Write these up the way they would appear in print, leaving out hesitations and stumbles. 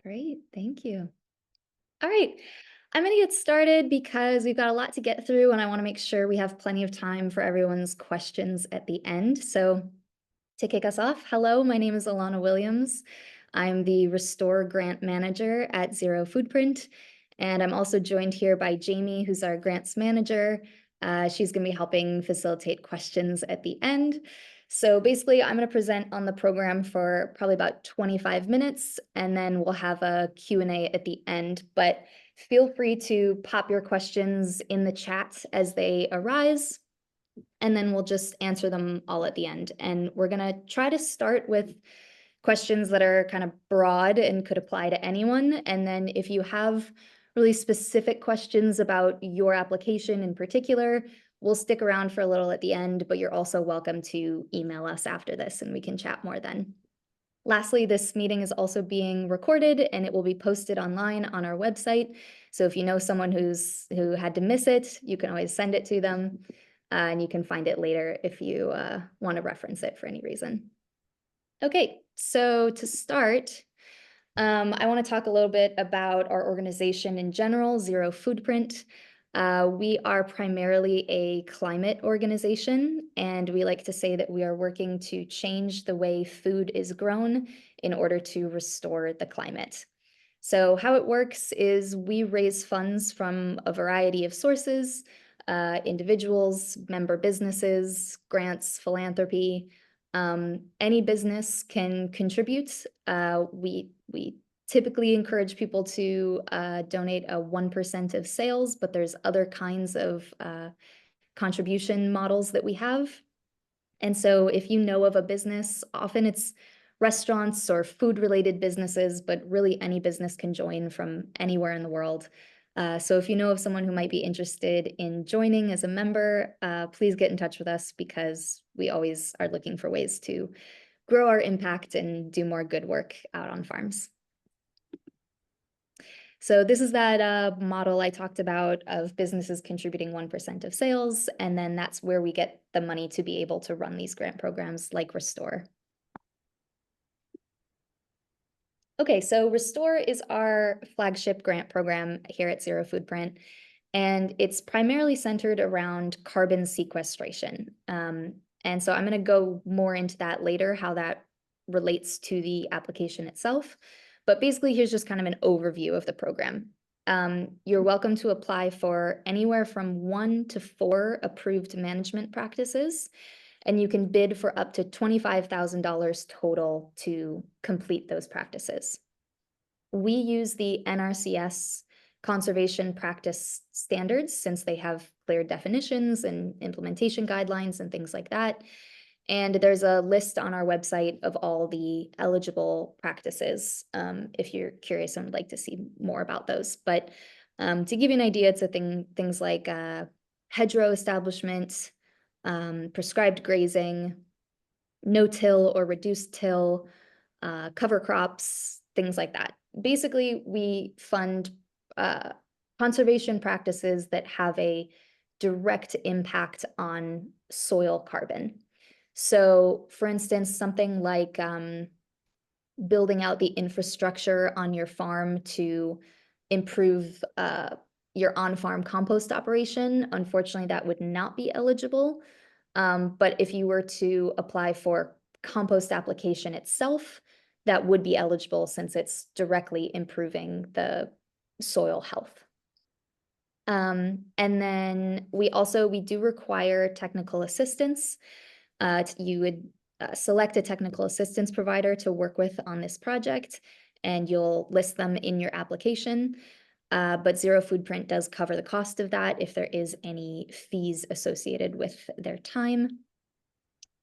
Great, thank you. All right, I'm going to get started because we've got a lot to get through and I want to make sure we have plenty of time for everyone's questions at the end. So to kick us off, hello, my name is Alana Williams. I'm the Restore Grant Manager at Zero Foodprint, and I'm also joined here by Jamie, who's our grants manager. She's going to be helping facilitate questions at the end. So basically, I'm going to present on the program for probably about 25 minutes, and then we'll have a Q&A at the end. But feel free to pop your questions in the chat as they arise, and then we'll just answer them all at the end. And we're going to try to start with questions that are kind of broad and could apply to anyone. And then if you have really specific questions about your application in particular, we'll stick around for a little at the end, but you're also welcome to email us after this and we can chat more then. Lastly, this meeting is also being recorded and it will be posted online on our website. So if you know someone who had to miss it, you can always send it to them and you can find it later if you want to reference it for any reason. Okay, so to start, I want to talk a little bit about our organization in general, Zero Foodprint. We are primarily a climate organization, and we like to say that we are working to change the way food is grown in order to restore the climate. So how it works is we raise funds from a variety of sources, individuals, member businesses, grants, philanthropy. Any business can contribute. We typically encourage people to donate a 1% of sales, but there's other kinds of contribution models that we have. And so if you know of a business, often it's restaurants or food-related businesses, but really any business can join from anywhere in the world. So if you know of someone who might be interested in joining as a member, please get in touch with us because we always are looking for ways to grow our impact and do more good work out on farms. So this is that model I talked about of businesses contributing 1% of sales, and then that's where we get the money to be able to run these grant programs like Restore. Okay, so Restore is our flagship grant program here at Zero Foodprint, and it's primarily centered around carbon sequestration. And so I'm going to go more into that later, how that relates to the application itself. But basically, here's just kind of an overview of the program. You're welcome to apply for anywhere from 1 to 4 approved management practices, and you can bid for up to $25,000 total to complete those practices. We use the NRCS conservation practice standards since they have clear definitions and implementation guidelines and things like that. And there's a list on our website of all the eligible practices if you're curious and would like to see more about those. But to give you an idea, it's things like hedgerow establishment, prescribed grazing, no-till or reduced till, cover crops, things like that. Basically, we fund conservation practices that have a direct impact on soil carbon. So for instance, something like building out the infrastructure on your farm to improve your on-farm compost operation, unfortunately, that would not be eligible. But if you were to apply for compost application itself, that would be eligible since it's directly improving the soil health. And then we do require technical assistance. You would select a technical assistance provider to work with on this project, and you'll list them in your application. But Zero Foodprint does cover the cost of that if there is any fees associated with their time.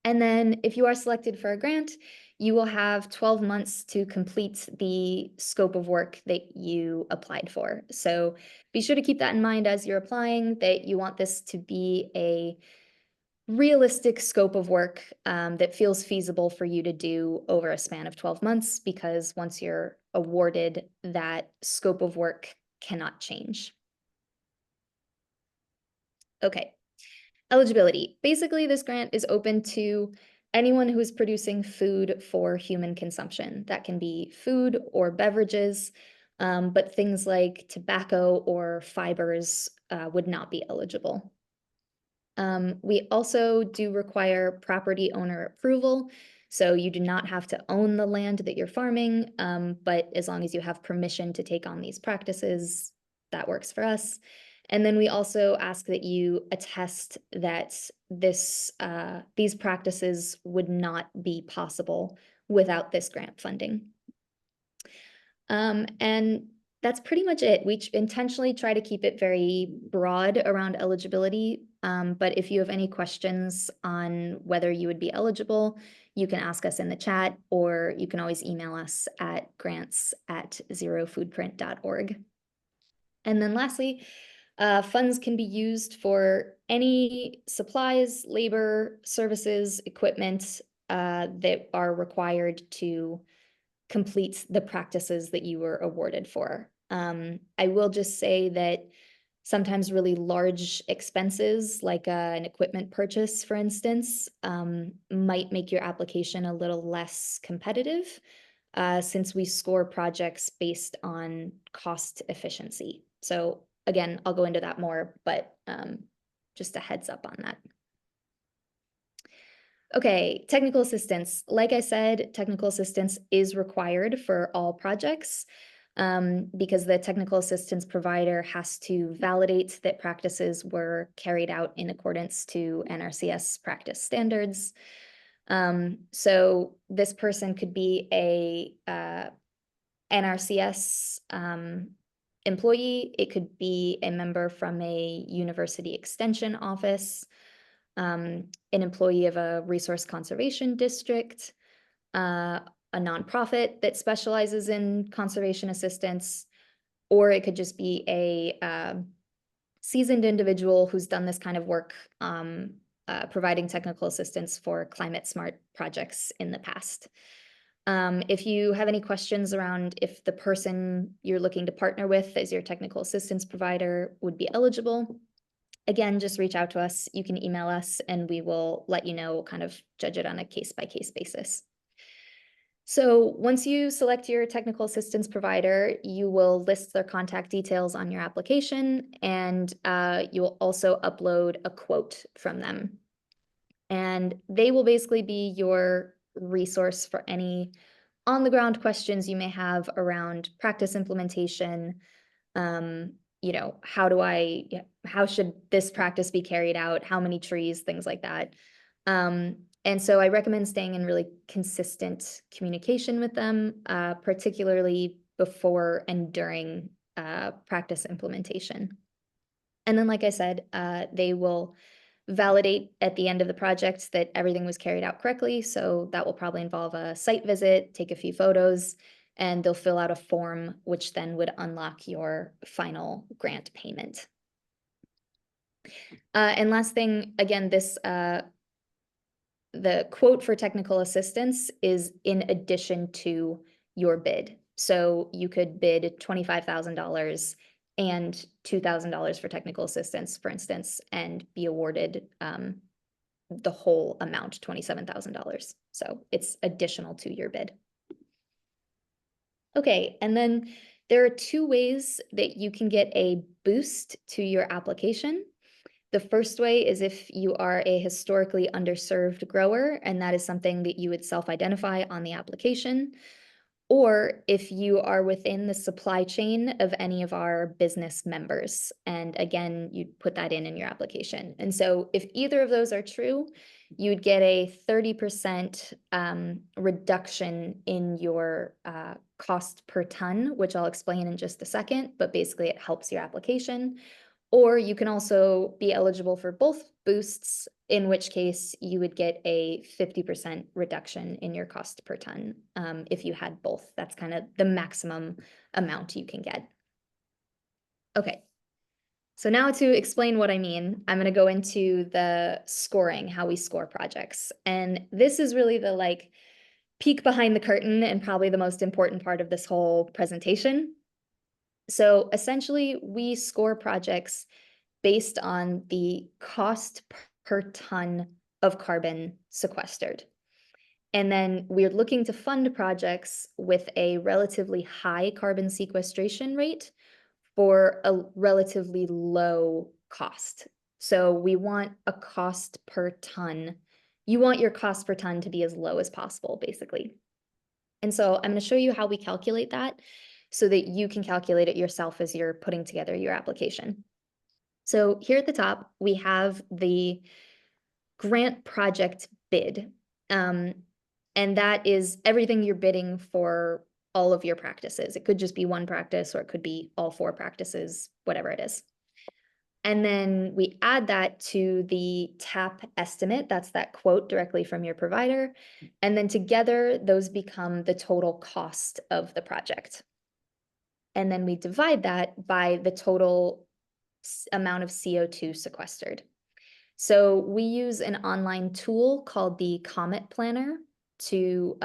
And then if you are selected for a grant, you will have 12 months to complete the scope of work that you applied for. So be sure to keep that in mind as you're applying, that you want this to be a realistic scope of work that feels feasible for you to do over a span of 12 months, because once you're awarded, that scope of work cannot change. Okay, eligibility. Basically, this grant is open to anyone who's producing food for human consumption. That can be food or beverages, but things like tobacco or fibers would not be eligible. We also do require property owner approval. So you do not have to own the land that you're farming, but as long as you have permission to take on these practices, that works for us. And then we also ask that you attest that these practices would not be possible without this grant funding. And that's pretty much it. We intentionally try to keep it very broad around eligibility. But if you have any questions on whether you would be eligible, you can ask us in the chat, or you can always email us at grants@zerofoodprint.org. And then lastly, funds can be used for any supplies, labor, services, equipment that are required to complete the practices that you were awarded for. I will just say that sometimes really large expenses, like an equipment purchase, for instance, might make your application a little less competitive, since we score projects based on cost efficiency. So again, I'll go into that more, but just a heads up on that. Okay, technical assistance. Like I said, technical assistance is required for all projects, because the technical assistance provider has to validate that practices were carried out in accordance to NRCS practice standards. So this person could be a NRCS employee. It could be a member from a university extension office, an employee of a resource conservation district, a nonprofit that specializes in conservation assistance, or it could just be a seasoned individual who's done this kind of work, providing technical assistance for climate smart projects in the past. If you have any questions around if the person you're looking to partner with as your technical assistance provider would be eligible, again, just reach out to us. You can email us and we will let you know, kind of judge it on a case-by-case basis. So once you select your technical assistance provider, you will list their contact details on your application, and you'll also upload a quote from them. And they will basically be your resource for any on-the-ground questions you may have around practice implementation. You know, how should this practice be carried out? How many trees, things like that. And so I recommend staying in really consistent communication with them, particularly before and during practice implementation. And then, like I said, they will validate at the end of the project that everything was carried out correctly. So that will probably involve a site visit, take a few photos, and they'll fill out a form, which then would unlock your final grant payment. And last thing, again, the quote for technical assistance is in addition to your bid. So you could bid $25,000 and $2,000 for technical assistance, for instance, and be awarded the whole amount, $27,000. So it's additional to your bid. Okay, and then there are two ways that you can get a boost to your application. The first way is if you are a historically underserved grower, and that is something that you would self-identify on the application, or if you are within the supply chain of any of our business members. And again, you'd put that in your application. And so if either of those are true, you'd get a 30% reduction in your cost per ton, which I'll explain in just a second, but basically it helps your application. Or you can also be eligible for both boosts, in which case you would get a 50% reduction in your cost per ton if you had both. That's kind of the maximum amount you can get. Okay, so now to explain what I mean, I'm going to go into the scoring, how we score projects. And this is really the peek behind the curtain and probably the most important part of this whole presentation. So essentially, we score projects based on the cost per ton of carbon sequestered. And then we're looking to fund projects with a relatively high carbon sequestration rate for a relatively low cost. So we want a cost per ton. You want your cost per ton to be as low as possible, basically. And so I'm going to show you how we calculate that so that you can calculate it yourself as you're putting together your application. So here at the top, we have the grant project bid. And that is everything you're bidding for all of your practices. It could just be one practice, or it could be all 4 practices, whatever it is. And then we add that to the TAP estimate. That's that quote directly from your provider. And then together, those become the total cost of the project. And then we divide that by the total amount of CO2 sequestered. So we use an online tool called the Comet Planner to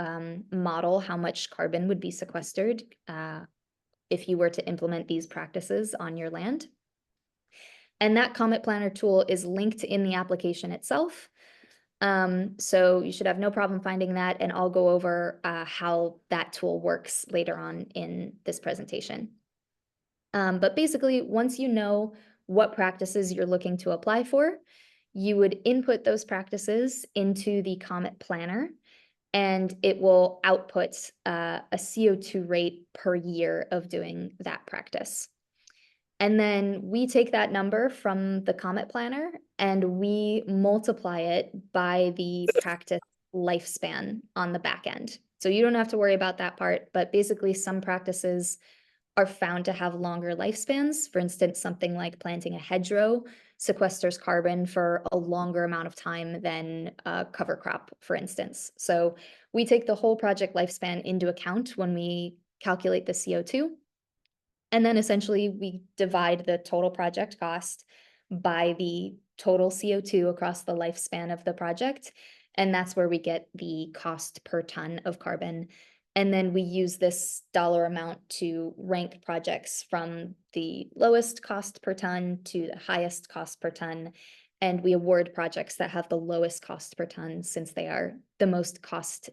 model how much carbon would be sequestered if you were to implement these practices on your land. And that Comet Planner tool is linked in the application itself. So you should have no problem finding that, and I'll go over how that tool works later on in this presentation. But basically, once you know what practices you're looking to apply for, you would input those practices into the Comet Planner, and it will output a CO2 rate per year of doing that practice. And then we take that number from the Comet Planner and we multiply it by the practice lifespan on the back end. So you don't have to worry about that part, but basically some practices are found to have longer lifespans. For instance, something like planting a hedgerow sequesters carbon for a longer amount of time than a cover crop, for instance. So we take the whole project lifespan into account when we calculate the CO2. And then essentially we divide the total project cost by the total CO2 across the lifespan of the project. And that's where we get the cost per ton of carbon. And then we use this dollar amount to rank projects from the lowest cost per ton to the highest cost per ton. And we award projects that have the lowest cost per ton since they are the most cost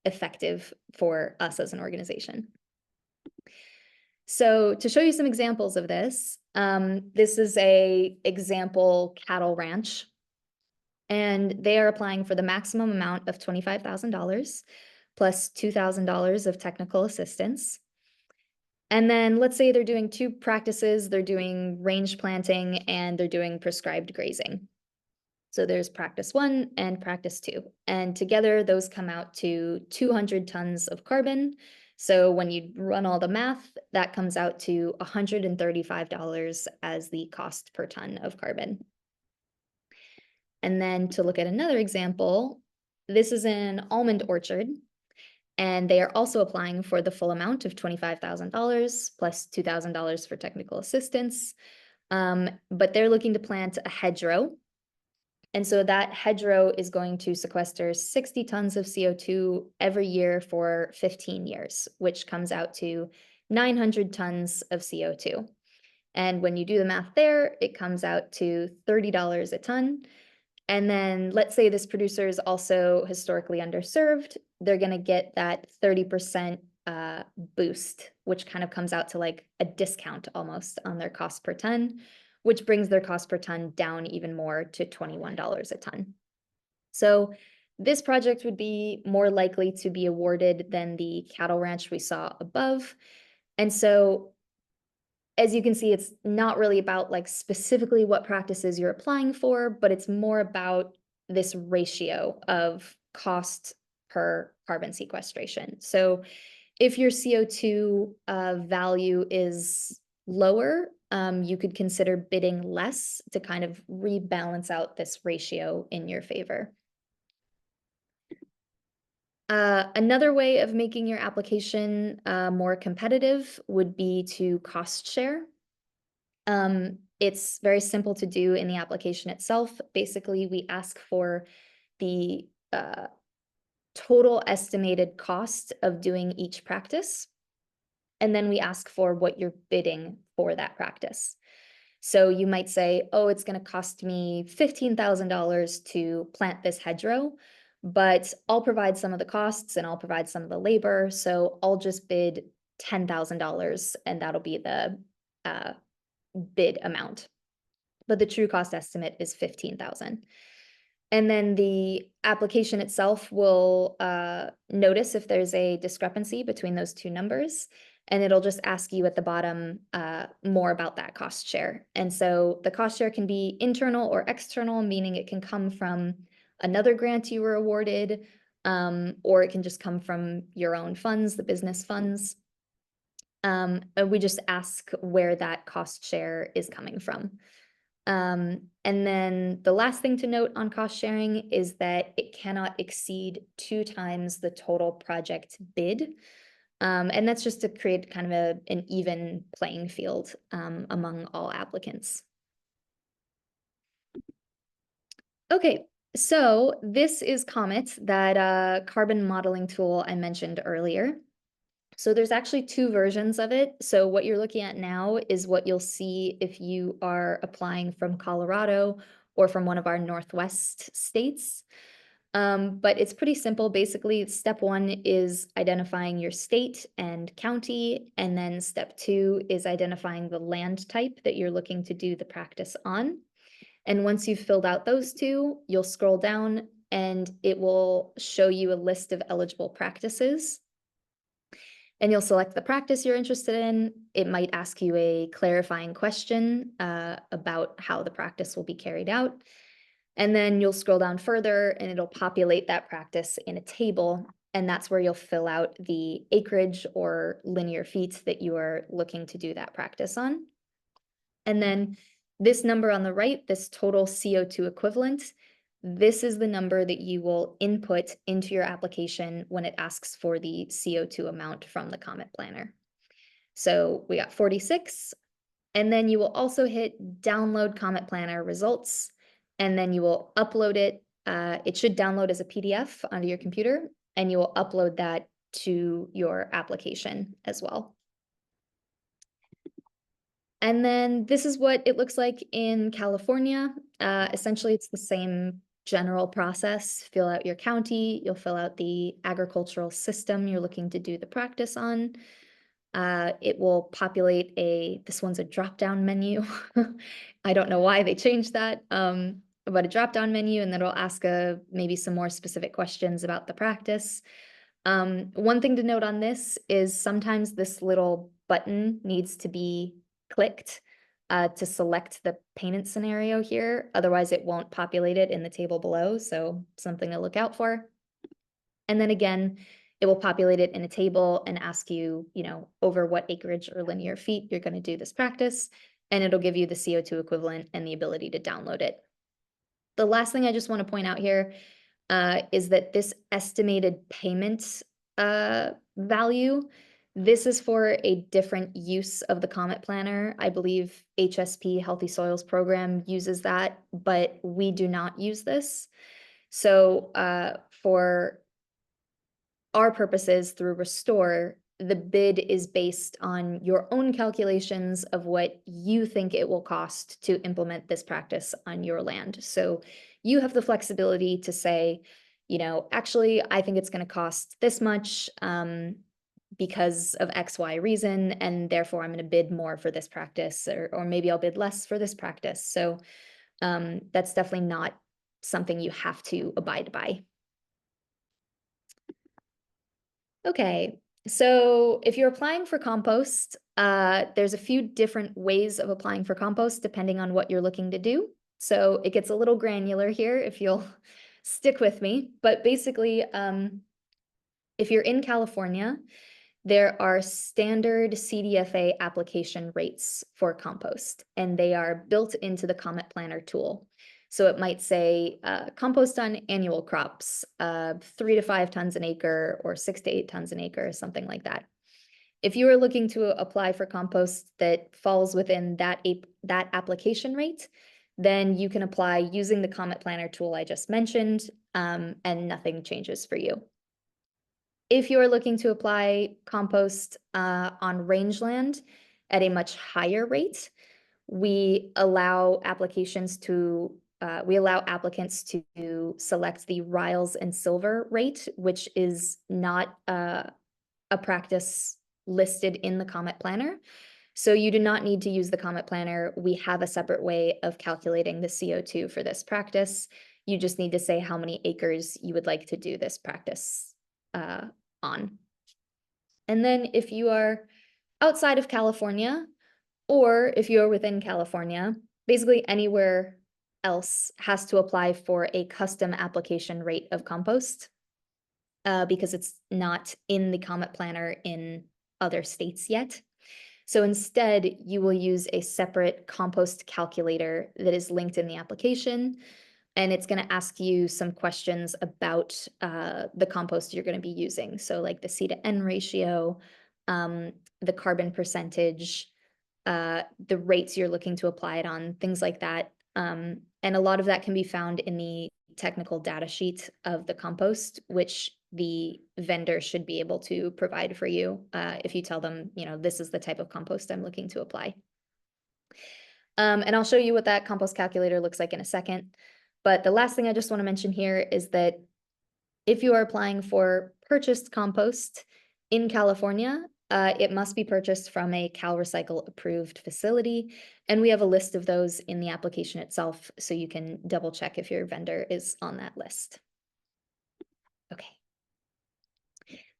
effective for us as an organization. So to show you some examples of this, this is a example cattle ranch, and they are applying for the maximum amount of $25,000 plus $2,000 of technical assistance. And then let's say they're doing 2 practices, they're doing range planting and they're doing prescribed grazing. So there's practice 1 and practice 2, and together those come out to 200 tons of carbon. So when you run all the math, that comes out to $135 as the cost per ton of carbon. And then to look at another example, this is an almond orchard, and they are also applying for the full amount of $25,000 plus $2,000 for technical assistance. But they're looking to plant a hedgerow. And so that hedgerow is going to sequester 60 tons of CO2 every year for 15 years, which comes out to 900 tons of CO2. And when you do the math there, it comes out to $30 a ton. And then let's say this producer is also historically underserved, they're going to get that 30% boost, which kind of comes out to like a discount almost on their cost per ton, which brings their cost per ton down even more to $21 a ton. So this project would be more likely to be awarded than the cattle ranch we saw above. And so as you can see, it's not really about like specifically what practices you're applying for, but it's more about this ratio of cost per carbon sequestration. So if your CO2 value is lower, you could consider bidding less to kind of rebalance out this ratio in your favor. Another way of making your application more competitive would be to cost share. It's very simple to do in the application itself. Basically, we ask for the total estimated cost of doing each practice. And then we ask for what you're bidding for that practice. So you might say, oh, it's going to cost me $15,000 to plant this hedgerow, but I'll provide some of the costs and I'll provide some of the labor. So I'll just bid $10,000 and that'll be the bid amount. But the true cost estimate is 15,000. And then the application itself will notice if there's a discrepancy between those two numbers, and it'll just ask you at the bottom more about that cost share. And so the cost share can be internal or external, meaning it can come from another grant you were awarded, or it can just come from your own funds, the business funds. And we just ask where that cost share is coming from. And then the last thing to note on cost sharing is that it cannot exceed 2 times the total project bid. And that's just to create kind of an even playing field among all applicants. Okay, so this is Comet, that carbon modeling tool I mentioned earlier. So there's actually 2 versions of it. So what you're looking at now is what you'll see if you are applying from Colorado or from one of our Northwest states. But it's pretty simple. Basically, step 1 is identifying your state and county, and then step 2 is identifying the land type that you're looking to do the practice on. And once you've filled out those 2, you'll scroll down and it will show you a list of eligible practices. And you'll select the practice you're interested in. It might ask you a clarifying question about how the practice will be carried out. And then you'll scroll down further and it'll populate that practice in a table. And that's where you'll fill out the acreage or linear feet that you are looking to do that practice on. And then this number on the right, this total CO2 equivalent, this is the number that you will input into your application when it asks for the CO2 amount from the Comet Planner. So we got 46, and then you will also hit download Comet Planner results, and then you will upload it. It should download as a PDF onto your computer, and you will upload that to your application as well. And then this is what it looks like in California. Essentially, it's the same general process. Fill out your county, you'll fill out the agricultural system you're looking to do the practice on. It will populate this one's a drop-down menu. I don't know why they changed that, but a drop-down menu, and then it'll ask maybe some more specific questions about the practice. One thing to note on this is sometimes this little button needs to be clicked to select the payment scenario here. Otherwise, it won't populate it in the table below. So something to look out for. And then again, it will populate it in a table and ask you, over what acreage or linear feet you're going to do this practice. And it'll give you the CO2 equivalent and the ability to download it. The last thing I just want to point out here is that this estimated payment value, this is for a different use of the Comet Planner. I believe HSP, Healthy Soils Program, uses that, but we do not use this. So for our purposes through Restore, the bid is based on your own calculations of what you think it will cost to implement this practice on your land. So you have the flexibility to say, actually, I think it's going to cost this much because of X, Y reason, and therefore I'm going to bid more for this practice, or maybe I'll bid less for this practice. So that's definitely not something you have to abide by. Okay, so if you're applying for compost, there's a few different ways of applying for compost depending on what you're looking to do. So it gets a little granular here if you'll stick with me. But basically, if you're in California, there are standard CDFA application rates for compost, and they are built into the Comet Planner tool. So it might say compost on annual crops, 3 to 5 tons an acre or 6 to 8 tons an acre, something like that. If you are looking to apply for compost that falls within that application rate, then you can apply using the Comet Planner tool I just mentioned, and nothing changes for you. If you're looking to apply compost on rangeland at a much higher rate, we allow applications to we allow applicants to select the Riles and Silver rate, which is not a practice listed in the Comet Planner. So you do not need to use the Comet Planner. We have a separate way of calculating the CO2 for this practice. You just need to say how many acres you would like to do this practice on. And then if you are outside of California, or if you're within California, basically anywhere else has to apply for a custom application rate of compost because it's not in the Comet Planner in other states yet. So instead, you will use a separate compost calculator that is linked in the application, and it's going to ask you some questions about the compost you're going to be using. So like the C/N ratio, the carbon percentage, the rates you're looking to apply it on, things like that. And a lot of that can be found in the technical data sheet of the compost, which the vendor should be able to provide for you if you tell them, this is the type of compost I'm looking to apply. And I'll show you what that compost calculator looks like in a second. But the last thing I just want to mention here is that if you are applying for purchased compost in California, it must be purchased from a CalRecycle approved facility. And we have a list of those in the application itself, so you can double check if your vendor is on that list. Okay.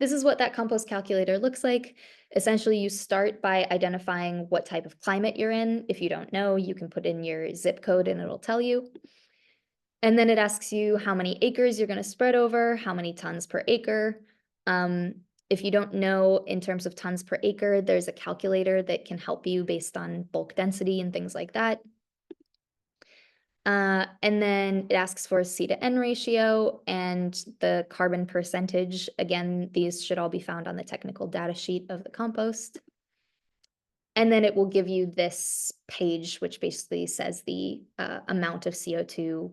This is what that compost calculator looks like. Essentially, you start by identifying what type of climate you're in. If you don't know, you can put in your zip code and it'll tell you. And then it asks you how many acres you're going to spread over, how many tons per acre. If you don't know in terms of tons per acre, there's a calculator that can help you based on bulk density and things like that. And then it asks for a C/N ratio and the carbon percentage. Again, these should all be found on the technical data sheet of the compost. And then it will give you this page, which basically says the amount of CO2,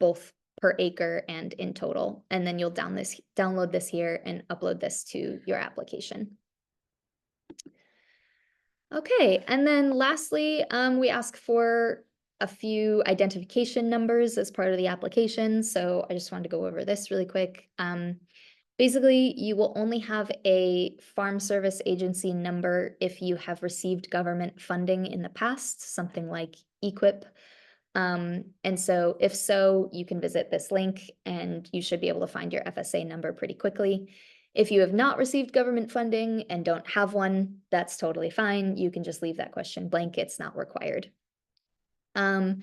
both per acre and in total. And then you'll download this here and upload this to your application. Okay, and then lastly, we ask for a few identification numbers as part of the application. So I just wanted to go over this really quick. Basically, you will only have a Farm Service Agency number if you have received government funding in the past, something like EQIP. And so if so, you can visit this link and you should be able to find your FSA number pretty quickly. If you have not received government funding and don't have one, that's totally fine. You can just leave that question blank. It's not required. And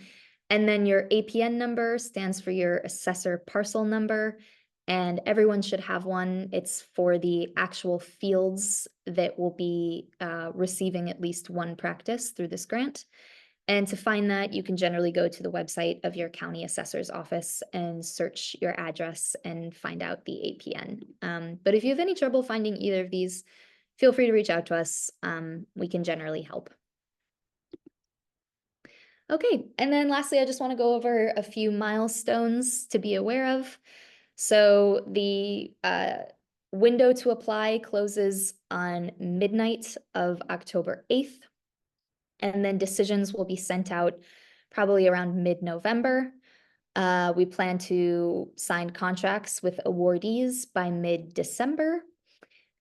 then your APN number stands for your assessor parcel number, and everyone should have one. It's for the actual fields that will be receiving at least one practice through this grant. And to find that, you can generally go to the website of your county assessor's office and search your address and find out the APN. But if you have any trouble finding either of these, feel free to reach out to us. We can generally help. Okay, and then lastly, I just want to go over a few milestones to be aware of. So the window to apply closes on midnight of October 8th. And then decisions will be sent out probably around mid-November. We plan to sign contracts with awardees by mid-December.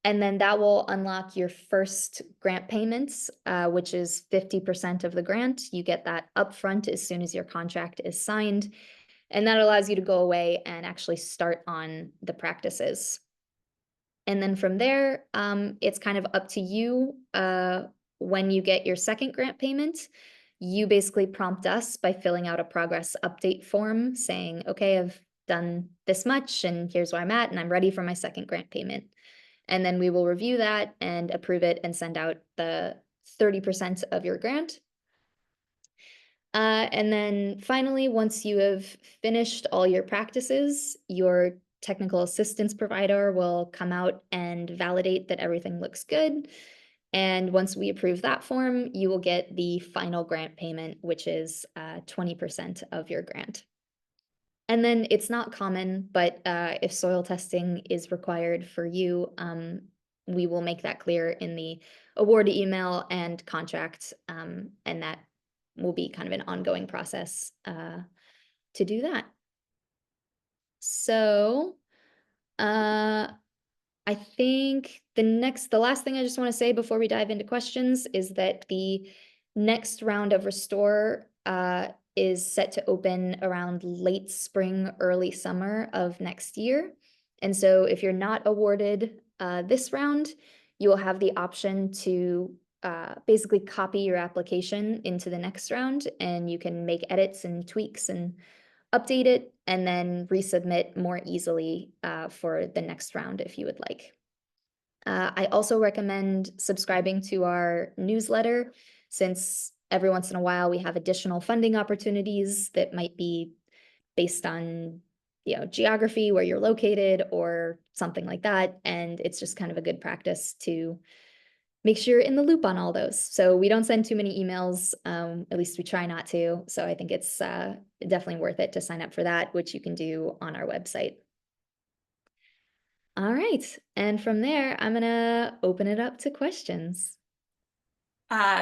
And then that will unlock your first grant payments, which is 50% of the grant. You get that upfront as soon as your contract is signed. And that allows you to go away and actually start on the practices. And then from there, it's kind of up to you. When you get your second grant payment, you basically prompt us by filling out a progress update form saying, okay, I've done this much and here's where I'm at and I'm ready for my second grant payment. And then we will review that and approve it and send out the 30% of your grant. And then finally, once you have finished all your practices, your technical assistance provider will come out and validate that everything looks good. And once we approve that form, you will get the final grant payment, which is 20% of your grant. And then it's not common, but if soil testing is required for you, we will make that clear in the award email and contract, and that will be kind of an ongoing process to do that. So I think the last thing I just want to say before we dive into questions is that the next round of Restore is set to open around late spring, early summer of next year. And so if you're not awarded this round, you will have the option to basically copy your application into the next round, and you can make edits and tweaks and update it, and then resubmit more easily for the next round if you would like. I also recommend subscribing to our newsletter, since every once in a while we have additional funding opportunities that might be based on geography, where you're located, or something like that. And it's just kind of a good practice to make sure you're in the loop on all those. So we don't send too many emails, at least we try not to. So I think it's definitely worth it to sign up for that, which you can do on our website. All right, and from there, I'm gonna open it up to questions.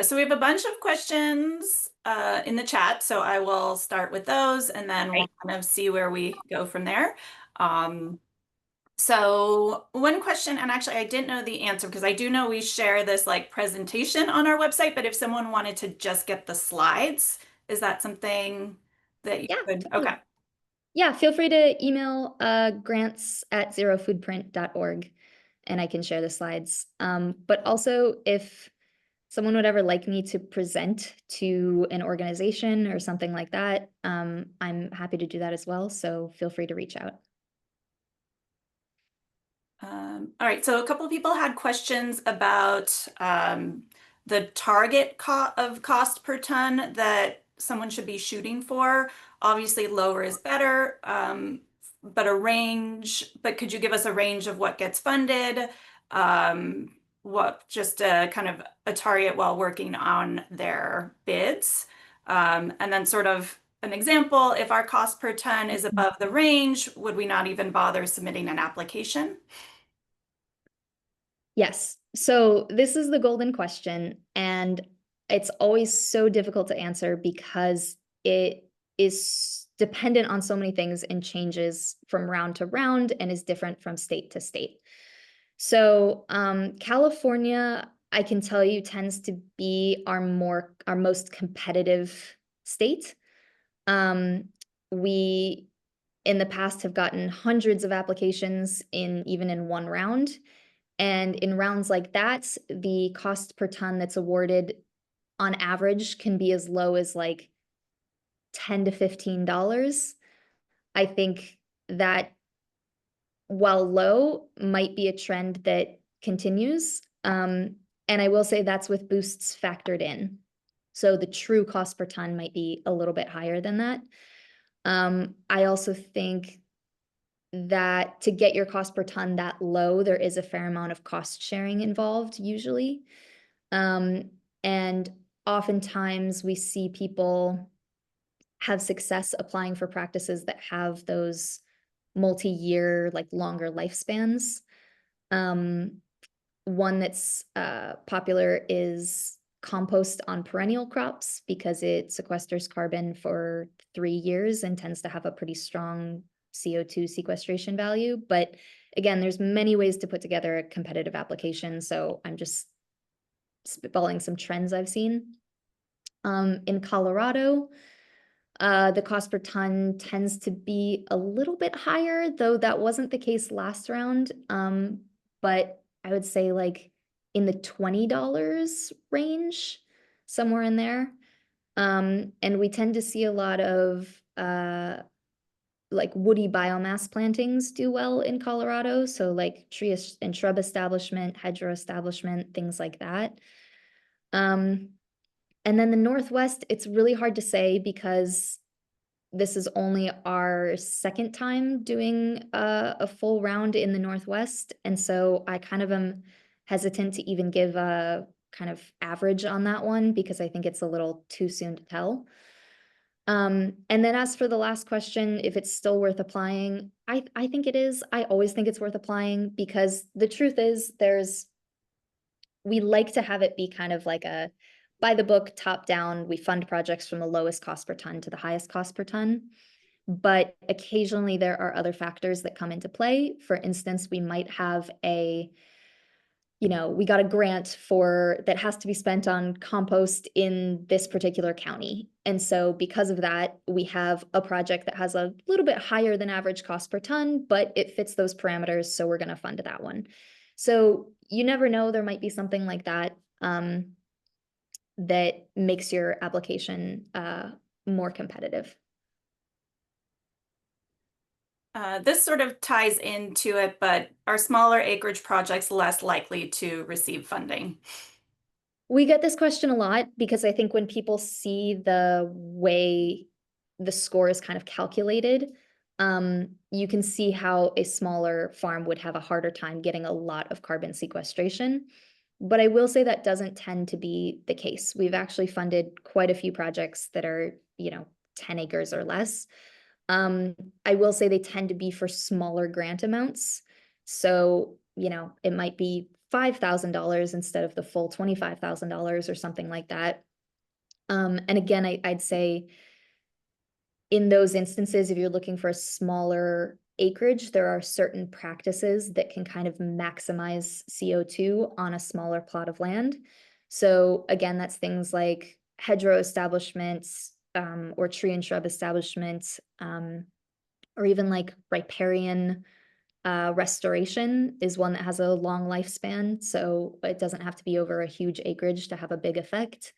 So we have a bunch of questions in the chat, so I will start with those, and then we'll kind of see where we go from there. So one question, and actually I didn't know the answer, because I do know we share this like presentation on our website, but if someone wanted to just get the slides, is that something that you could? Okay. Yeah, feel free to email grants@zerofoodprint.org, and I can share the slides. But also, if someone would ever like me to present to an organization or something like that, I'm happy to do that as well. So feel free to reach out. All right, so a couple of people had questions about the target cost per ton that someone should be shooting for. Obviously, lower is better, but a range. But could you give us a range of what gets funded? What just a kind of a target while working on their bids, and then sort of an example. If our cost per ton is above the range, would we not even bother submitting an application? Yes. So this is the golden question, and it's always so difficult to answer because it is dependent on so many things and changes from round to round and is different from state to state. So California, I can tell you, tends to be our most competitive state. We in the past have gotten hundreds of applications even in one round. And in rounds like that, the cost per ton that's awarded on average can be as low as like $10 to $15. I think that, while low, might be a trend that continues. And I will say that's with boosts factored in. So the true cost per ton might be a little bit higher than that. I also think that to get your cost per ton that low, there is a fair amount of cost sharing involved usually. And oftentimes we see people have success applying for practices that have those multi-year, like longer lifespans. One that's popular is compost on perennial crops, because it sequesters carbon for 3 years and tends to have a pretty strong CO2 sequestration value. But again, there's many ways to put together a competitive application. So I'm just spitballing some trends I've seen. In Colorado, the cost per ton tends to be a little bit higher, though that wasn't the case last round. But I would say like in the $20 range, somewhere in there. And we tend to see a lot of like woody biomass plantings do well in Colorado. So like tree and shrub establishment, hedgerow establishment, things like that. And then the Northwest, it's really hard to say because this is only our second time doing a full round in the Northwest. And so I kind of am hesitant to even give a kind of average on that one, because I think it's a little too soon to tell. And then as for the last question, if it's still worth applying, I think it is. I always think it's worth applying, because the truth is we like to have it be kind of like a by the book, top down. We fund projects from the lowest cost per ton to the highest cost per ton. But occasionally there are other factors that come into play. For instance, we might have we got a grant for that has to be spent on compost in this particular county. And so because of that, we have a project that has a little bit higher than average cost per ton, but it fits those parameters. So we're going to fund that one. So you never know, there might be something like that that makes your application more competitive. This sort of ties into it, but are smaller acreage projects less likely to receive funding? We get this question a lot because I think when people see the way the score is kind of calculated, you can see how a smaller farm would have a harder time getting a lot of carbon sequestration. But I will say that doesn't tend to be the case. We've actually funded quite a few projects that are, 10 acres or less. I will say they tend to be for smaller grant amounts. So, it might be $5,000 instead of the full $25,000 or something like that. And again, I'd say in those instances, if you're looking for a smaller acreage, there are certain practices that can kind of maximize CO2 on a smaller plot of land. So again, that's things like hedgerow establishments, or tree and shrub establishments, or even like riparian restoration is one that has a long lifespan. So it doesn't have to be over a huge acreage to have a big effect.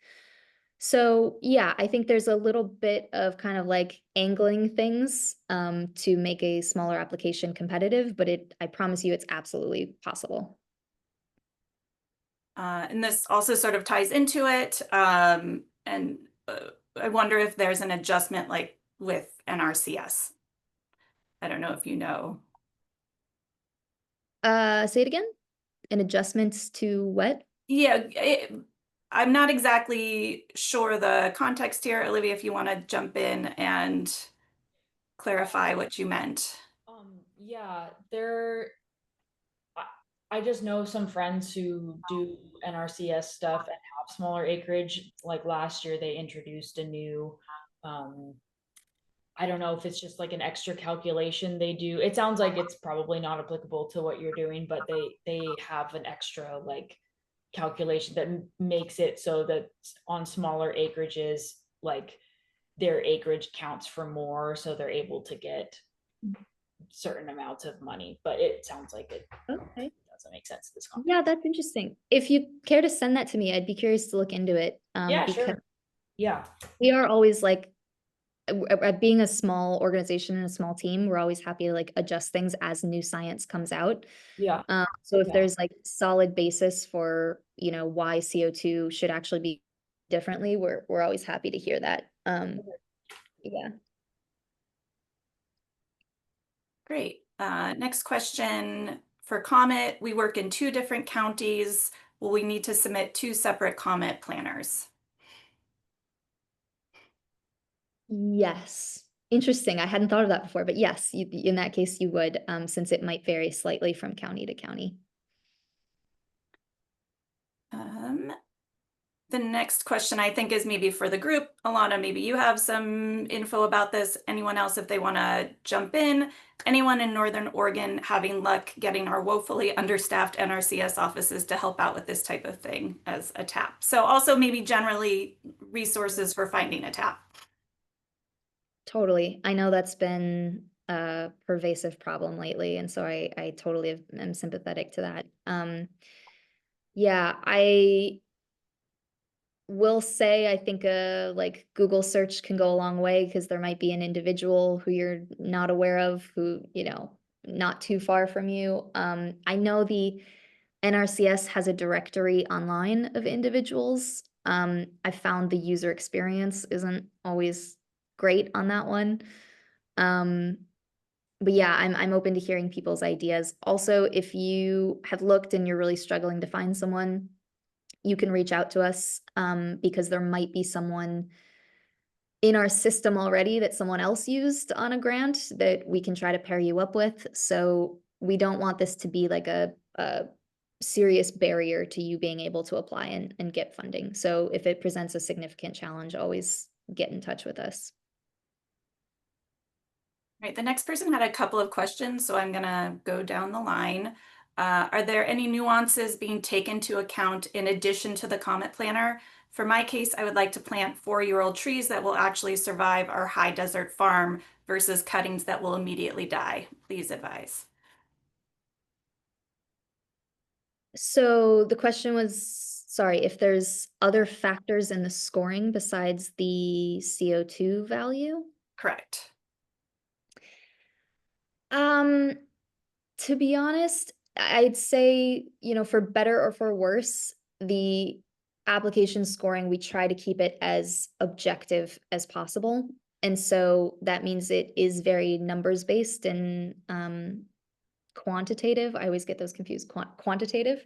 So yeah, I think there's a little bit of kind of like angling things to make a smaller application competitive, but I promise you it's absolutely possible. And this also sort of ties into it. And I wonder if there's an adjustment like with NRCS. I don't know if you know. Say it again. And adjustments to what? Yeah, I'm not exactly sure the context here. Olivia, if you want to jump in and clarify what you meant. Yeah, I just know some friends who do NRCS stuff and have smaller acreage. Like last year, they introduced a new, I don't know if it's just like an extra calculation they do. It sounds like it's probably not applicable to what you're doing, but they have an extra like calculation that makes it so that on smaller acreages, like their acreage counts for more, so they're able to get certain amounts of money. But it sounds like it Okay. doesn't make sense in this context. Yeah, that's interesting. If you care to send that to me, I'd be curious to look into it. Yeah, Because sure. Yeah. we are always like, at being a small organization and a small team, we're always happy to like adjust things as new science comes out. Yeah. So if Yeah. there's like solid basis for, why CO2 should actually be differently, we're always happy to hear that. Yeah. Great. Next question for comment. We work in 2 different counties. Will we need to submit 2 separate comment planners? Yes. Interesting. I hadn't thought of that before, but yes, in that case you would, since it might vary slightly from county to county. The next question I think is maybe for the group. Alana, maybe you have some info about this. Anyone else, if they want to jump in? Anyone in Northern Oregon having luck getting our woefully understaffed NRCS offices to help out with this type of thing as a TAP? So also maybe generally resources for finding a TAP. Totally. I know that's been a pervasive problem lately, and so I totally am sympathetic to that. Yeah, I will say I think like Google search can go a long way because there might be an individual who you're not aware of who, not too far from you. I know the NRCS has a directory online of individuals. I found the user experience isn't always great on that one. But yeah, I'm open to hearing people's ideas. Also, if you have looked and you're really struggling to find someone, you can reach out to us because there might be someone in our system already that someone else used on a grant that we can try to pair you up with. So we don't want this to be like a serious barrier to you being able to apply and get funding. So if it presents a significant challenge, always get in touch with us. Right, the next person had a couple of questions, so I'm gonna go down the line. Are there any nuances being taken into account in addition to the comet planner? For my case, I would like to plant 4-year-old trees that will actually survive our high desert farm versus cuttings that will immediately die. Please advise. So the question was, sorry, if there's other factors in the scoring besides the CO2 value? Correct. To be honest, I'd say, for better or for worse, the application scoring, we try to keep it as objective as possible. And so that means it is very numbers based and quantitative. I always get those confused, quantitative.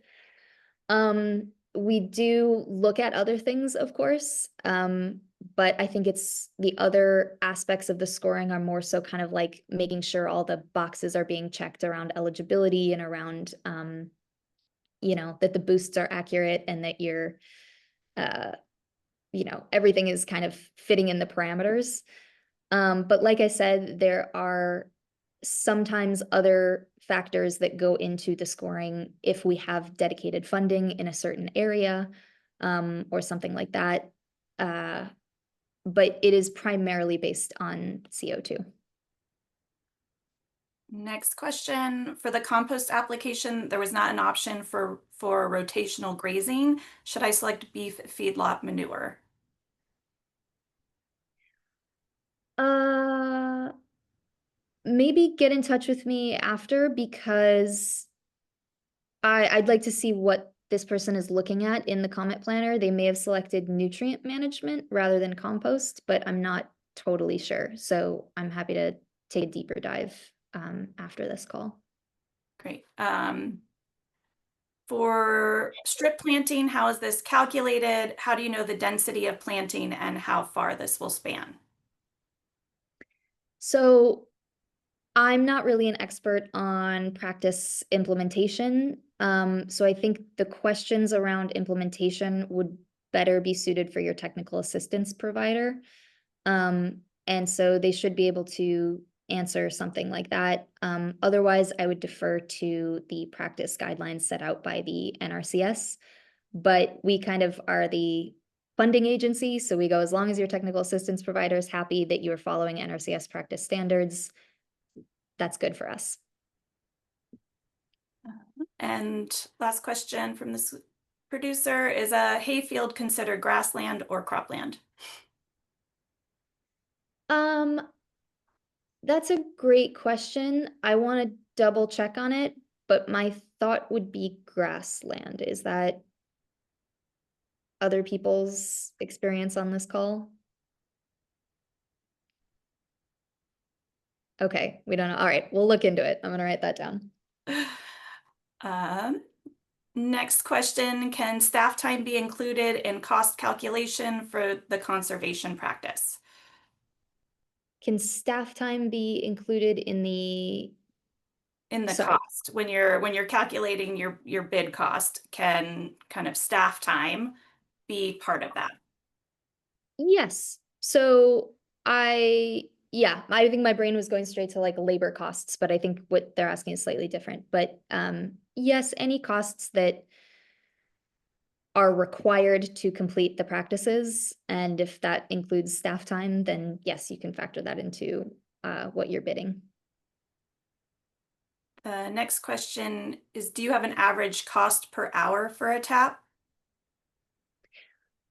We do look at other things, of course, but I think it's the other aspects of the scoring are more so kind of like making sure all the boxes are being checked around eligibility and around, that the boosts are accurate and that you're, everything is kind of fitting in the parameters. But like I said, there are sometimes other factors that go into the scoring if we have dedicated funding in a certain area, or something like that. But it is primarily based on CO2. Next question. For the compost application, there was not an option for rotational grazing. Should I select beef feedlot manure? Maybe get in touch with me after, because I'd like to see what this person is looking at in the comment planner. They may have selected nutrient management rather than compost, but I'm not totally sure. So I'm happy to take a deeper dive after this call. Great. For strip planting, how is this calculated? How do you know the density of planting and how far this will span? So I'm not really an expert on practice implementation. So I think the questions around implementation would better be suited for your technical assistance provider. And so they should be able to answer something like that. Otherwise, I would defer to the practice guidelines set out by the NRCS. But we kind of are the funding agency. So we go, as long as your technical assistance provider is happy that you're following NRCS practice standards, that's good for us. And last question from this producer, is a hayfield considered grassland or cropland? That's a great question. I want to double check on it, but my thought would be grassland. Is that other people's experience on this call? Okay, we don't know. All right, we'll look into it. I'm gonna write that down. Next question, can staff time be included in cost calculation for the conservation practice? Can staff time be included in the Sorry. cost? When you're calculating your bid cost, can kind of staff time be part of that? Yes. So yeah, I think my brain was going straight to like labor costs, but I think what they're asking is slightly different. But yes, any costs that are required to complete the practices, and if that includes staff time, then yes, you can factor that into what you're bidding. The next question is, do you have an average cost per hour for a tap?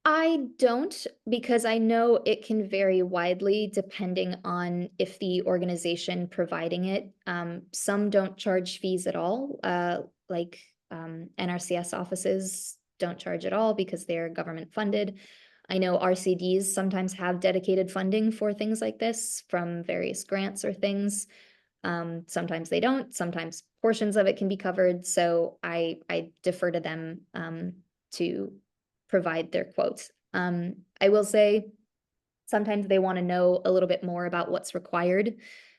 I don't, because I know it can vary widely depending on if the organization providing it. Some don't charge fees at all, like NRCS offices don't charge at all because they're government funded. I know RCDs sometimes have dedicated funding for things like this from various grants or things. Sometimes they don't, sometimes portions of it can be covered. So I defer to them to provide their quotes. I will say sometimes they want to know a little bit more about what's required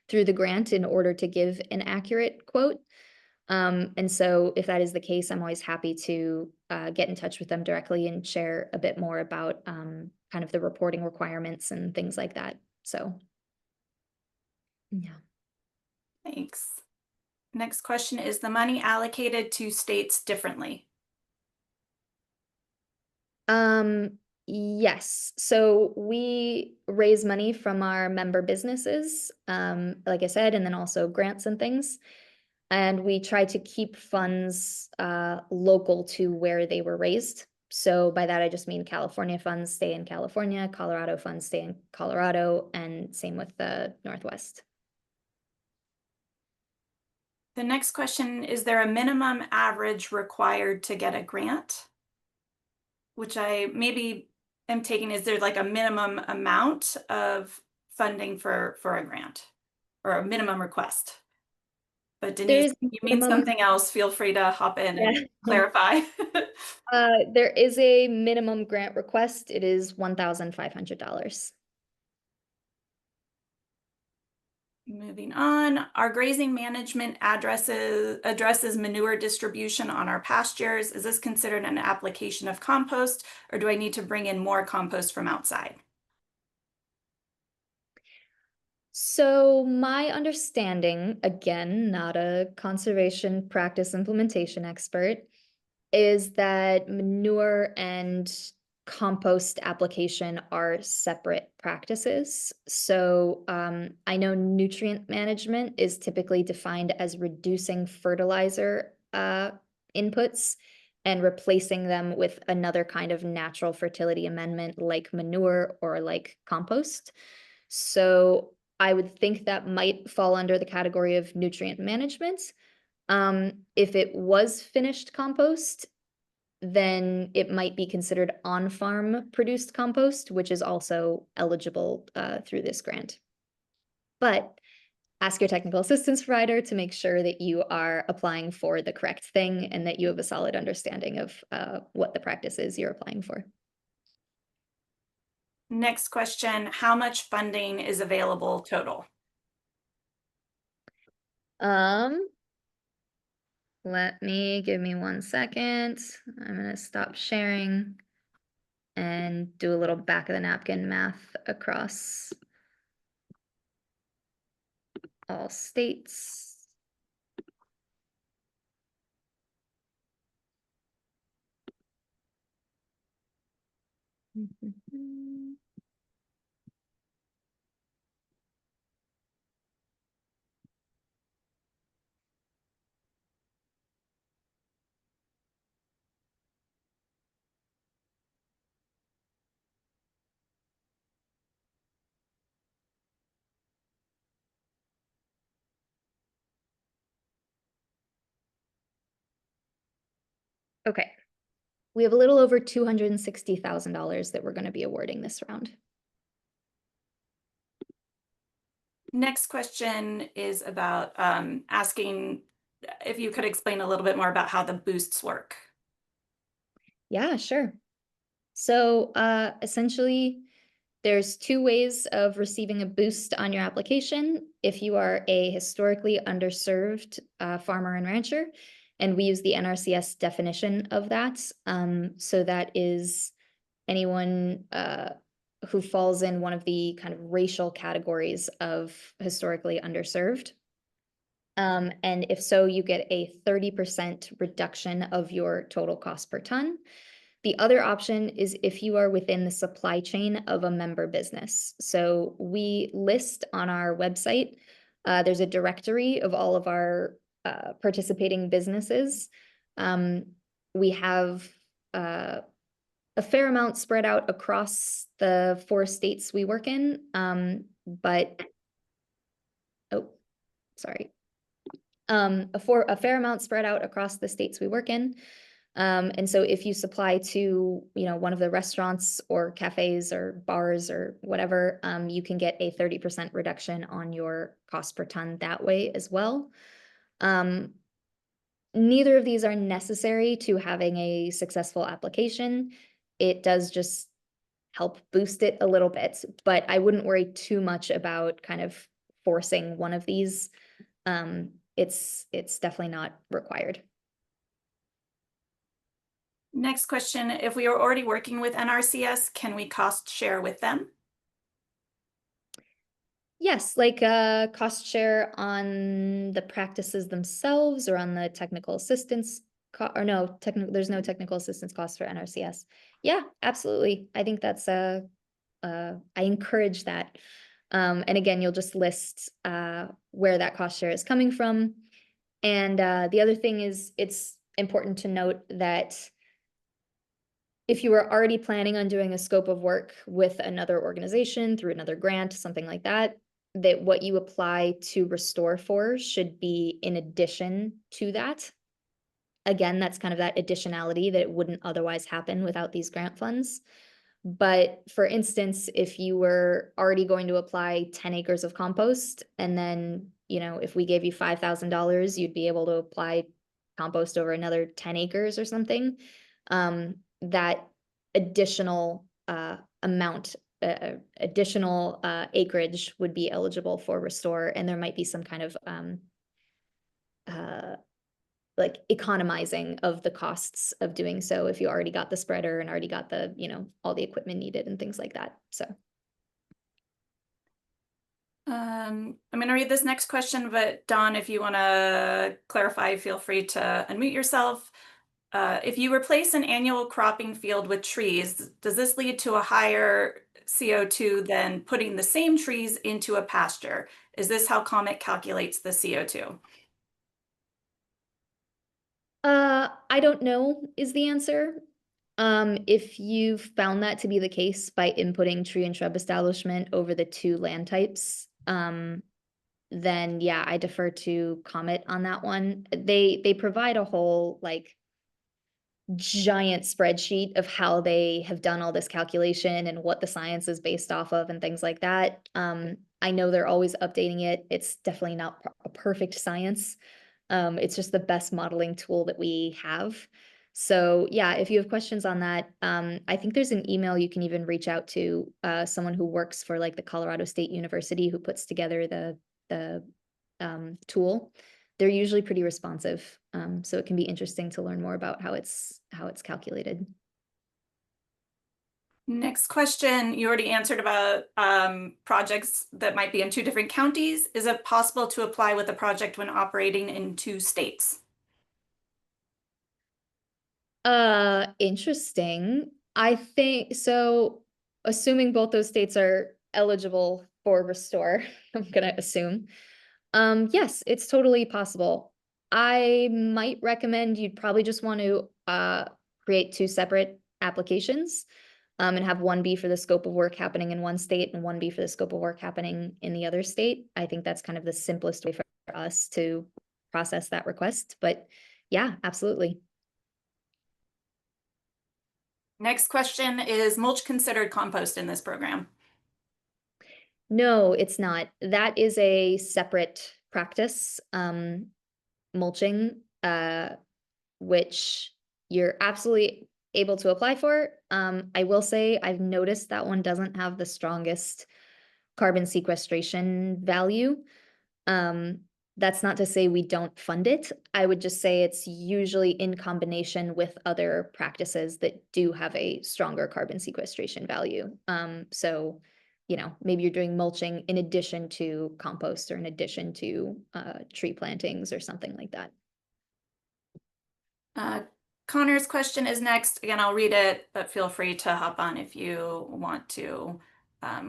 through the grant in order to give an accurate quote. And so if that is the case, I'm always happy to get in touch with them directly and share a bit more about kind of the reporting requirements and things like that. So, yeah. Thanks. Next question, is the money allocated to states differently? Yes. So we raise money from our member businesses, like I said, and then also grants and things. And we try to keep funds local to where they were raised. So by that, I just mean California funds stay in California, Colorado funds stay in Colorado, and same with the Northwest. The next question, is there a minimum average required to get a grant? Which I maybe am taking, is there like a minimum amount of funding for a grant or a minimum request? But Denise, There's you mean something else, feel free to hop in and clarify. There is a minimum grant request. It is $1,500. Moving on, our grazing management addresses manure distribution on our pastures. Is this considered an application of compost, or do I need to bring in more compost from outside? So my understanding, again, not a conservation practice implementation expert, is that manure and compost application are separate practices. So I know nutrient management is typically defined as reducing fertilizer inputs and replacing them with another kind of natural fertility amendment like manure or like compost. So I would think that might fall under the category of nutrient management. If it was finished compost, then it might be considered on-farm produced compost, which is also eligible through this grant. But ask your technical assistance provider to make sure that you are applying for the correct thing and that you have a solid understanding of what the practice is you're applying for. Next question, how much funding is available total? Give me 1 second. I'm gonna stop sharing and do a little back of the napkin math across all states. Okay, we have a little over $260,000 that we're going to be awarding this round. Next question is about asking if you could explain a little bit more about how the boosts work. Yeah, sure. So essentially, there's 2 ways of receiving a boost on your application. If you are a historically underserved farmer and rancher, and we use the NRCS definition of that. So that is anyone who falls in one of the kind of racial categories of historically underserved. And if so, you get a 30% reduction of your total cost per ton. The other option is if you are within the supply chain of a member business. So we list on our website, there's a directory of all of our participating businesses. We have a fair amount spread out across the 4 states we work in, a fair amount spread out across the states we work in. And so if you supply to, one of the restaurants or cafes or bars or whatever, you can get a 30% reduction on your cost per ton that way as well. Neither of these are necessary to having a successful application. It does just help boost it a little bit, but I wouldn't worry too much about kind of forcing one of these. it's definitely not required. Next question, if we are already working with NRCS, can we cost share with them? Yes, like cost share on the practices themselves or on the technical assistance or no, there's no technical assistance cost for NRCS. Yeah, absolutely. I think that's I encourage that. And again, you'll just list where that cost share is coming from. And the other thing is it's important to note that if you were already planning on doing a scope of work with another organization through another grant, something like that, that what you apply to restore for should be in addition to that. Again, that's kind of that additionality that it wouldn't otherwise happen without these grant funds. But for instance, if you were already going to apply 10 acres of compost, and then, you know, if we gave you $5,000, you'd be able to apply compost over another 10 acres or something. That additional amount, additional acreage would be eligible for restore, and there might be some kind of like economizing of the costs of doing so if you already got the spreader and already got the, you know, all the equipment needed and things like that. So I'm going to read this next question, but Dawn, if you want to clarify, feel free to unmute yourself. If you replace an annual cropping field with trees, does this lead to a higher CO2 than putting the same trees into a pasture? Is this how Comet calculates the CO2? I don't know is the answer. If you've found that to be the case by inputting tree and shrub establishment over the two land types, then yeah, I defer to Comet on that one. They provide a whole like giant spreadsheet of how they have done all this calculation and what the science is based off of and things like that. I know they're always updating it. It's definitely not a perfect science. It's just the best modeling tool that we have. So yeah, if you have questions on that, I think there's an email you can even reach out to someone who works for like the Colorado State University who puts together the tool. They're usually pretty responsive, so it can be interesting to learn more about how it's calculated. Next question, you already answered about projects that might be in two different counties. Is it possible to apply with a project when operating in two states? Interesting. I think so, assuming both those states are eligible for restore, I'm gonna assume. Yes, it's totally possible. I might recommend you'd probably just want to create two separate applications, and have one be for the scope of work happening in one state and one be for the scope of work happening in the other state. I think that's kind of the simplest way for us to process that request. But yeah, absolutely. Next question, is mulch considered compost in this program? No, it's not. That is a separate practice, mulching, which you're absolutely able to apply for. I will say I've noticed that one doesn't have the strongest carbon sequestration value. That's not to say we don't fund it. I would just say it's usually in combination with other practices that do have a stronger carbon sequestration value. So, you know, maybe you're doing mulching in addition to compost or in addition to tree plantings or something like that. Connor's question is next. Again, I'll read it, but feel free to hop on if you want to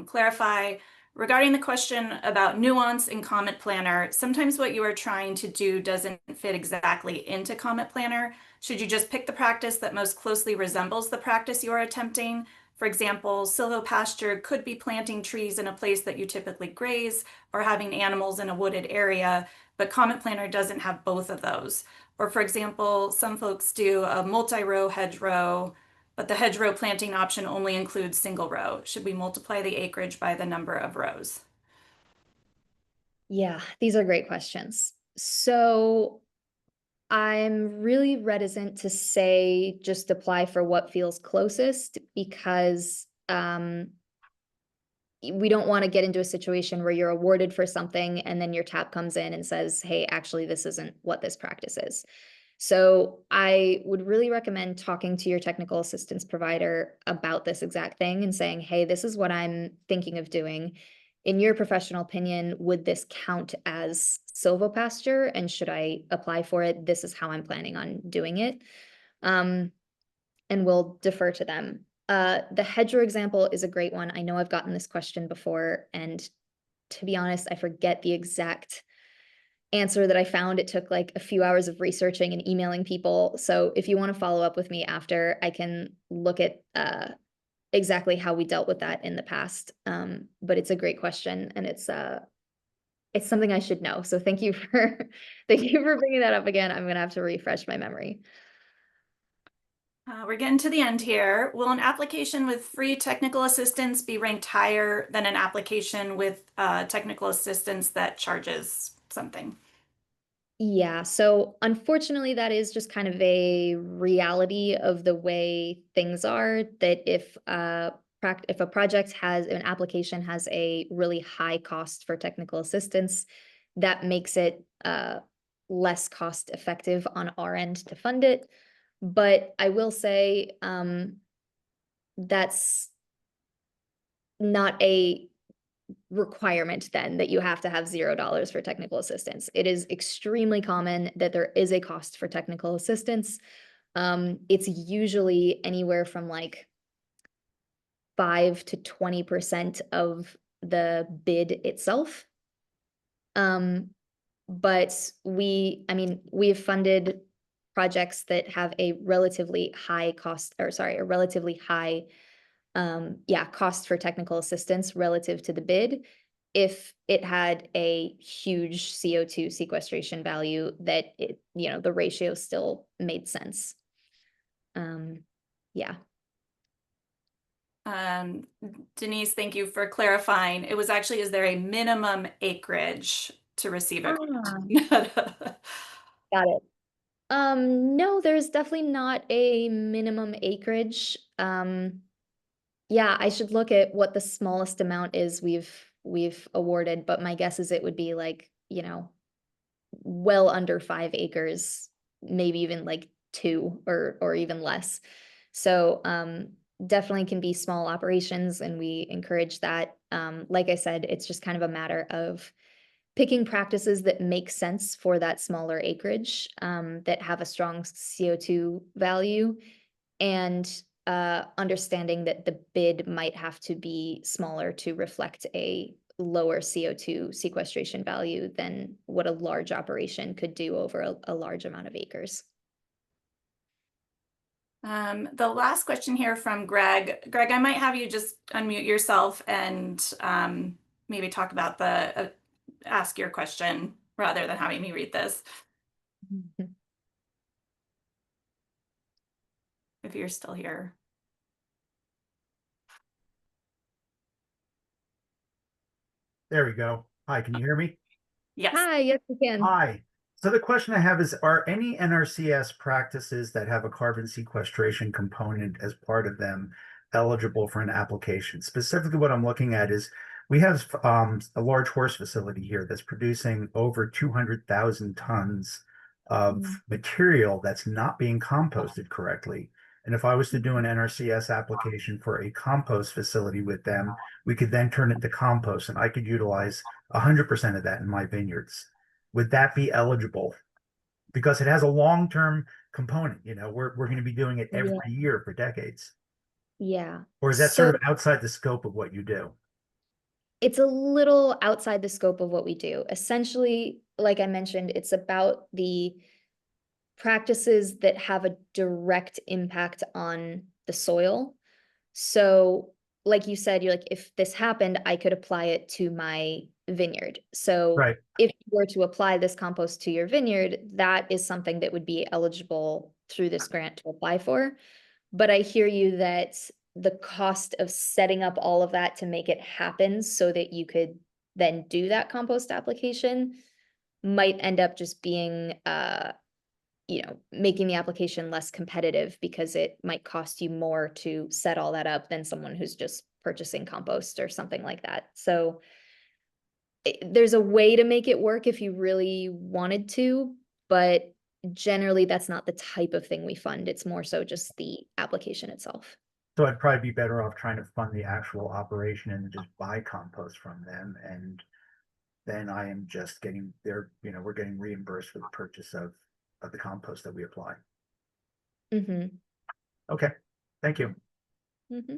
clarify. Regarding the question about nuance in Comet Planner, sometimes what you are trying to do doesn't fit exactly into Comet Planner. Should you just pick the practice that most closely resembles the practice you are attempting? For example, silvopasture could be planting trees in a place that you typically graze or having animals in a wooded area, but Comet Planner doesn't have both of those. Or for example, some folks do a multi-row hedgerow, but the hedgerow planting option only includes single row. Should we multiply the acreage by the number of rows? Yeah, these are great questions. So I'm really reticent to say just apply for what feels closest because we don't want to get into a situation where you're awarded for something and then your TAP comes in and says, hey, actually, this isn't what this practice is. So I would really recommend talking to your technical assistance provider about this exact thing and saying, hey, this is what I'm thinking of doing. In your professional opinion, would this count as silvopasture? And should I apply for it? This is how I'm planning on doing it. And we'll defer to them. The hedgerow example is a great one. I know I've gotten this question before, and to be honest, I forget the exact answer that I found. It took like a few hours of researching and emailing people. So if you want to follow up with me after, I can look at exactly how we dealt with that in the past. But it's a great question, and it's something I should know. So thank you for bringing that up again. I'm gonna have to refresh my memory. We're getting to the end here. Will an application with free technical assistance be ranked higher than an application with technical assistance that charges something? Yeah, so unfortunately, that is just kind of a reality of the way things are, that if a project has an application has a really high cost for technical assistance, that makes it less cost effective on our end to fund it. But I will say that's not a requirement then that you have to have $0 for technical assistance. It is extremely common that there is a cost for technical assistance. It's usually anywhere from like 5 to 20% of the bid itself. But we have funded projects that have a relatively high cost, or sorry, a relatively high cost for technical assistance relative to the bid if it had a huge CO2 sequestration value that the ratio still made sense. Yeah. Denise, thank you for clarifying. It was actually, is there a minimum acreage to receive a grant? Got it. No, there's definitely not a minimum acreage. Yeah, I should look at what the smallest amount is we've awarded, but my guess is it would be like, well under 5 acres, maybe even like 2 or even less. So definitely can be small operations, and we encourage that. Like I said, it's just kind of a matter of picking practices that make sense for that smaller acreage, that have a strong CO2 value, and understanding that the bid might have to be smaller to reflect a lower CO2 sequestration value than what a large operation could do over a large amount of acres. The last question here from Greg. Greg, I might have you just unmute yourself and maybe talk about ask your question rather than having me read this. If you're still here. There we go. Hi, can you hear me? Yes. Hi, yes, we can. Hi. So the question I have is, are any NRCS practices that have a carbon sequestration component as part of them eligible for an application? Specifically, what I'm looking at is we have a large horse facility here that's producing over 200,000 tons of material that's not being composted correctly. And if I was to do an NRCS application for a compost facility with them, we could then turn it to compost, and I could utilize 100% of that in my vineyards. Would that be eligible? Because it has a long-term component. We're going to be doing it every year for decades. Yeah. Or is that sort of outside the scope of what you do? It's a little outside the scope of what we do. Essentially, like I mentioned, it's about the practices that have a direct impact on the soil. So, like you said, you're like, if this happened, I could apply it to my vineyard. So Right. if you were to apply this compost to your vineyard, that is something that would be eligible through this grant to apply for. But I hear you that the cost of setting up all of that to make it happen so that you could then do that compost application might end up just being making the application less competitive, because it might cost you more to set all that up than someone who's just purchasing compost or something like that. So there's a way to make it work if you really wanted to, but generally that's not the type of thing we fund. It's more so just the application itself. So I'd probably be better off trying to fund the actual operation and just buy compost from them. And then I am just getting their, we're getting reimbursed for the purchase of the compost that we apply. Mm-hmm. Okay, thank you. Mm-hmm.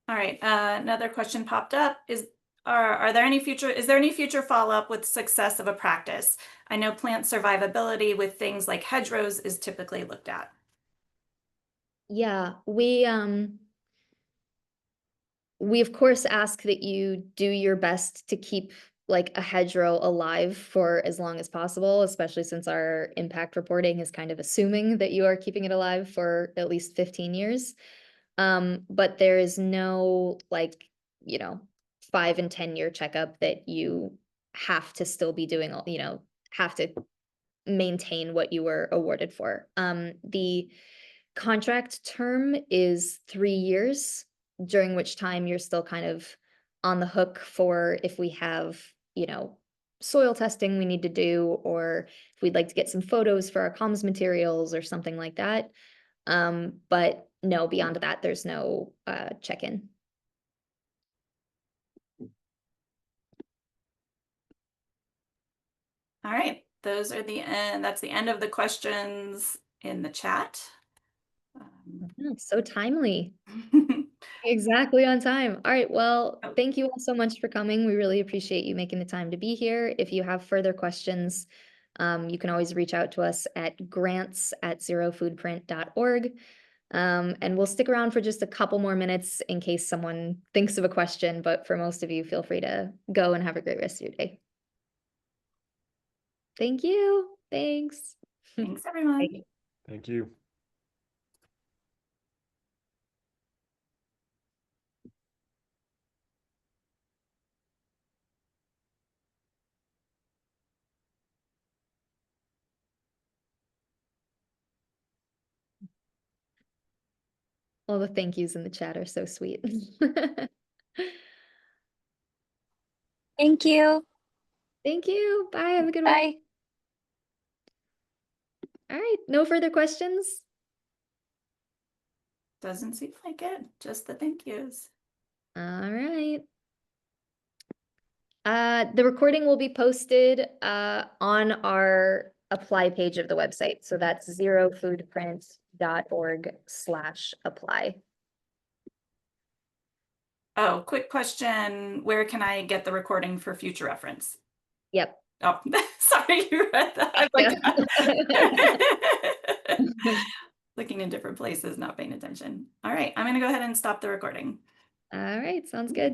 All right, another question popped up. Is there any future follow-up with success of a practice? I know plant survivability with things like hedgerows is typically looked at. Yeah, we of course ask that you do your best to keep like a hedgerow alive for as long as possible, especially since our impact reporting is kind of assuming that you are keeping it alive for at least 15 years. But there is no like, 5 and 10-year checkup that you have to still be doing, have to maintain what you were awarded for. The contract term is 3 years, during which time you're still kind of on the hook for if we have, soil testing we need to do, or if we'd like to get some photos for our comms materials or something like that. But no, beyond that, there's no check-in. All right, those are the end. That's the end of the questions in the chat. So timely. Exactly on time. All right. Well, thank you all so much for coming. We really appreciate you making the time to be here. If you have further questions, you can always reach out to us at grants@zerofoodprint.org. And we'll stick around for just a couple more minutes in case someone thinks of a question, but for most of you, feel free to go and have a great rest of your day. Thank you. Thanks. Thanks, everyone. Thank you. All the thank yous in the chat are so sweet. Thank you. Thank you. Bye. Have a good one. Bye. All right. No further questions? Doesn't seem like it. Just the thank yous. All right. The recording will be posted on our apply page of the website. So that's zerofoodprint.org/apply. Oh, quick question. Where can I get the recording for future reference? Yep. Oh, sorry, you read that. I'm like, looking in different places, not paying attention. All right, I'm going to go ahead and stop the recording. All right. Sounds good.